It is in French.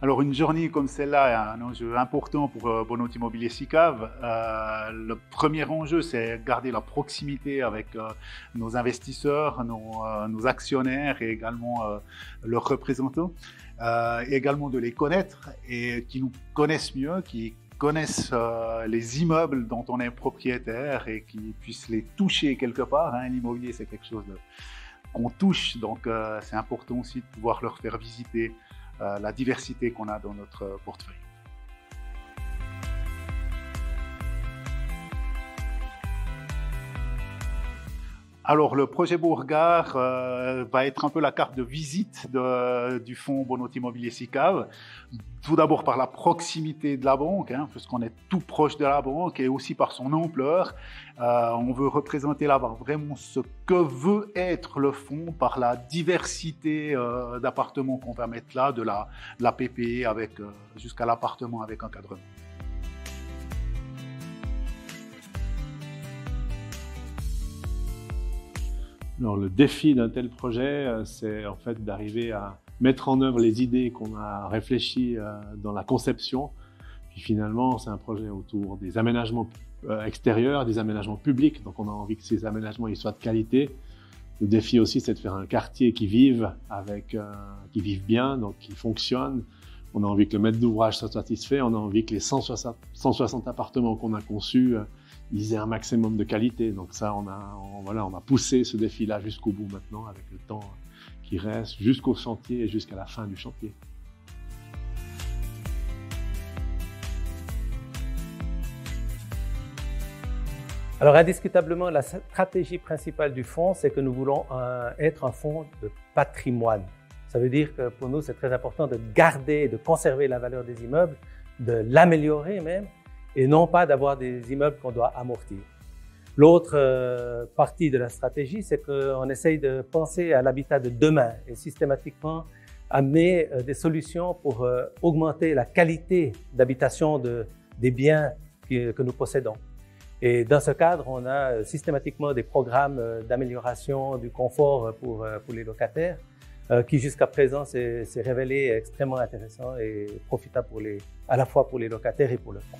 Alors, une journée comme celle-là est un enjeu important pour Bonheur Immobilier SICAV. Le premier enjeu, c'est garder la proximité avec nos investisseurs, nos actionnaires et également leurs représentants. Et également de les connaître et qui nous connaissent mieux, qui connaissent les immeubles dont on est propriétaire et qui puissent les toucher quelque part. L'immobilier, c'est quelque chose qu'on touche, donc c'est important aussi de pouvoir leur faire visiter la diversité qu'on a dans notre portefeuille. Alors, le projet Bourgard va être un peu la carte de visite du fonds Bonheur Immobilier SICAV. Tout d'abord par la proximité de la banque, puisqu'on est tout proche de la banque, et aussi par son ampleur. On veut représenter là-bas vraiment ce que veut être le fonds par la diversité d'appartements qu'on va mettre là, de la PPE jusqu'à l'appartement avec encadrement. Alors, le défi d'un tel projet, c'est en fait d'arriver à mettre en œuvre les idées qu'on a réfléchies dans la conception. Puis finalement, c'est un projet autour des aménagements extérieurs, des aménagements publics. Donc, on a envie que ces aménagements ils soient de qualité. Le défi aussi, c'est de faire un quartier qui vive bien, donc qui fonctionne. On a envie que le maître d'ouvrage soit satisfait. On a envie que les 160 appartements qu'on a conçus ils aient un maximum de qualité. Donc ça, on a poussé ce défi-là jusqu'au bout maintenant, avec le temps qui reste, jusqu'au chantier et jusqu'à la fin du chantier. Alors indiscutablement, la stratégie principale du fonds, c'est que nous voulons être un fonds de patrimoine. Ça veut dire que pour nous, c'est très important de garder et de conserver la valeur des immeubles, de l'améliorer même, et non pas d'avoir des immeubles qu'on doit amortir. L'autre partie de la stratégie, c'est qu'on essaye de penser à l'habitat de demain et systématiquement amener des solutions pour augmenter la qualité d'habitation des biens que nous possédons. Et dans ce cadre, on a systématiquement des programmes d'amélioration du confort pour les locataires qui jusqu'à présent s'est révélé extrêmement intéressant et profitable à la fois pour les locataires et pour le fonds.